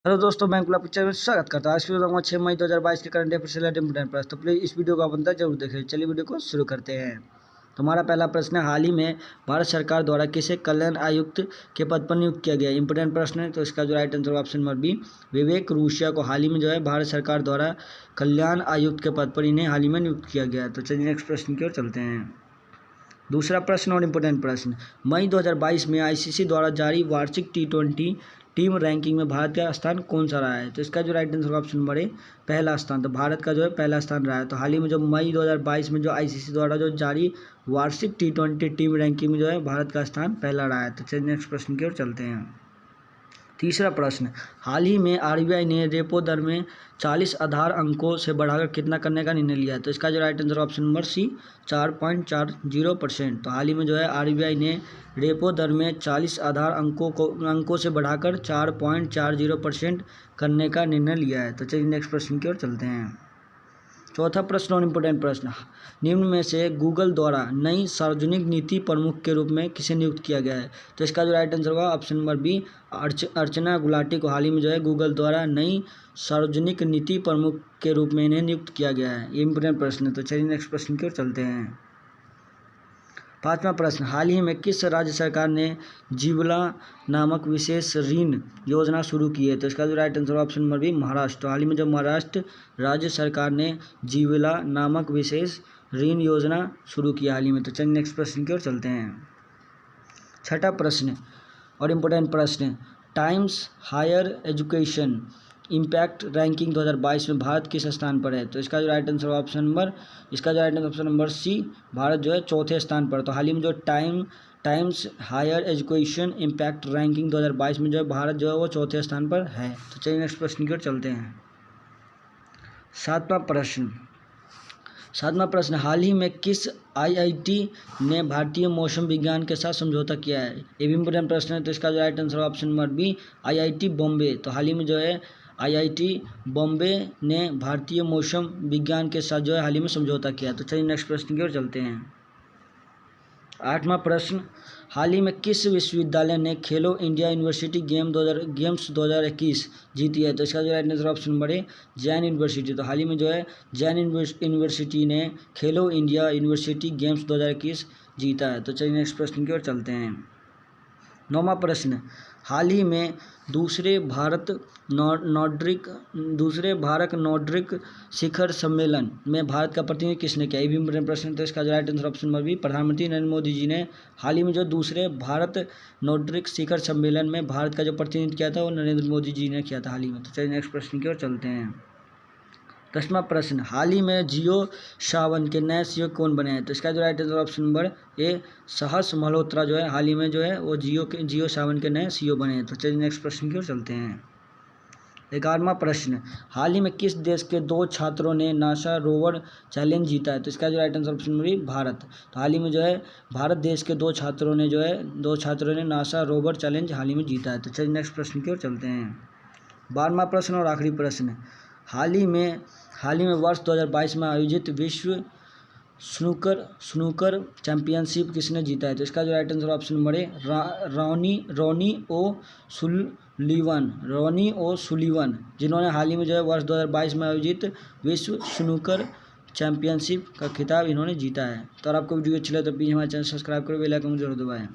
Hello दोस्तों, मैं गुलाब picture में स्वागत करता हूँ। आज वीडियो दूंगा 6 मई 2022 के करंट अफेयर्स से रिलेटेड इंपोर्टेंट प्रश्न। तो प्लीज इस वीडियो को आप अंत तक जरूर देखें। चलिए वीडियो को शुरू करते हैं। तो हमारा पहला प्रश्न है, हाल ही में भारत सरकार द्वारा किसे कल्याण आयुक्त के पद पर नियुक्त किया गया? इंपोर्टेंट प्रश्न है, तो इसका जो right answer option number B, Vivek Rusia को हाल ही में जो है भारत सरकार द्वारा कल्याण आयुक्त के पद पर इन्हें हाल ही में नियुक्त किया गया है। तो चलिए नेक्स्ट प्रश्न की ओर चलते हैं। दूसरा प्रश्न और इम्पोर्टेंट प्रश्न, मई 2022 में आईसीसी द्वारा जारी वार्षिक T20 टीम रैंकिंग में भारत का स्थान कौन सा रहा है? तो इसका जो राइट आंसर ऑप्शन नंबर ए, पहला स्थान। तो भारत का जो है पहला स्थान रहा है। तो हाल ही में जो मई 2022 में जो आईसीसी द्वारा जो जारी वार्षिक T20 टीम रैंकिंग में जो है भारत का स्थान पहला रहा है। तो चलिए नेक्स्ट प्रश्न की ओर चलते हैं। तीसरा प्रश्न, हाल ही में आरबीआई ने रेपो दर में 40 आधार अंकों से बढ़ाकर कितना करने का निर्णय लिया है? तो इसका जो right answer option number C, 4.40%। तो हाल ही में जो है आरबीआई ने रेपो दर में 40 आधार अंकों से बढ़ाकर 4.40% करने का निर्णय लिया है। तो चलिए नेक्स्ट प्रश्न की ओर चलते हैं। चौथा प्रश्न और इम्पोर्टेंट प्रश्न, निम्न में से गूगल द्वारा नई सार्वजनिक नीति प्रमुख के रूप में किसे नियुक्त किया गया है? तो इसका जो राइट आंसर होगा ऑप्शन नंबर बी, अर्चना गुलाटी को हाल ही में जो है गूगल द्वारा नई सार्वजनिक नीति प्रमुख के रूप में इन्हें नियुक्त किया गया है। ये इंपोर्टेंट प्रश्न है। तो चलिए नेक्स्ट प्रश्न की ओर चलते हैं। पांचवा प्रश्न, हाल ही में किस राज्य सरकार ने जीवला नामक विशेष ऋण योजना शुरू की है? तो इसका जो right answer option number B, Maharashtra. तो हाल ही में जो महाराष्ट्र राज्य सरकार ने जीवला नामक विशेष ऋण योजना शुरू की हाल ही में। तो चलिए नेक्स्ट प्रश्न की ओर चलते हैं। छठा प्रश्न और इम्पोर्टेंट प्रश्न, Times Higher Education Impact Ranking 2022 में भारत किस स्थान पर है? तो इसका जो right answer option number C, Bharat जो है चौथे स्थान पर। तो हाल ही में जो Times Higher Education Impact Ranking 2022 में जो है भारत जो है वो चौथे स्थान पर है। तो चलिए नेक्स्ट प्रश्न की ओर चलते हैं। सातवां प्रश्न, हाल ही में किस आईआईटी ने भारतीय मौसम विज्ञान के साथ समझौता किया है? ये भी इंपोर्टेंट प्रश्न है। तो इसका जो right answer option number B, IIT Bombay. तो हाल ही में जो है आईआईटी बॉम्बे ने भारतीय मौसम विज्ञान के साथ जो है हाल ही में समझौता किया। तो चलिए नेक्स्ट प्रश्न की ओर चलते हैं। आठवां प्रश्न, हाल ही में किस विश्वविद्यालय ने खेलो इंडिया यूनिवर्सिटी गेम्स 2021 जीती है? तो इसका जो राइट आंसर ऑप्शन नंबर ए, जैन यूनिवर्सिटी। तो हाल ही में जो है जैन यूनिवर्सिटी ने खेलो इंडिया यूनिवर्सिटी गेम्स 2021 जीता है। तो चलिए नेक्स्ट प्रश्न की ओर चलते हैं। नौवां प्रश्न, हाल ही में दूसरे भारत नॉर्डिक शिखर सम्मेलन में भारत का प्रतिनिधित्व किसने किया? ये भी इंपोर्टेंट प्रश्न। तो इसका जो right answer option number B, प्रधानमंत्री नरेंद्र मोदी जी ने हाल ही में जो दूसरे भारत नॉर्डिक शिखर सम्मेलन में भारत का जो प्रतिनिधित्व किया था वो नरेंद्र मोदी जी ने किया था हाल ही में। तो चलिए नेक्स्ट प्रश्न की ओर चलते हैं। 10वां प्रश्न, हाल ही में जियो सावन के नए सीईओ कौन बने हैं? तो इसका जो राइट आंसर ऑप्शन नंबर ए, सहस मल्होत्रा जो है हाल ही में जो है वो जियो सावन के नए सीईओ बने हैं। तो चलिए नेक्स्ट प्रश्न की ओर चलते हैं। 11वां प्रश्न, हाल ही में किस देश के 2 छात्रों ने नासा रोवर चैलेंज जीता है? तो इसका जो right answer option number B, Bharat. तो हाल ही में जो है भारत देश के 2 छात्रों ने नासा रोवर चैलेंज हाल ही में जीता है। तो चलिए नेक्स्ट प्रश्न की ओर चलते हैं। 12वां प्रश्न और आखिरी प्रश्न, हाल ही में वर्ष 2022 में आयोजित विश्व स्नूकर चैंपियनशिप किसने जीता है? तो इसका जो right answer option number A, Ronnie O'Sullivan, जिन्होंने हाल ही में जो है वर्ष 2022 में आयोजित विश्व स्नूकर चैंपियनशिप का खिताब इन्होंने जीता है। तो अगर आपको वीडियो अच्छी लगे तो प्लीज़ हमारे चैनल सब्सक्राइब करो, बेल आइकन जरूर दबाएं।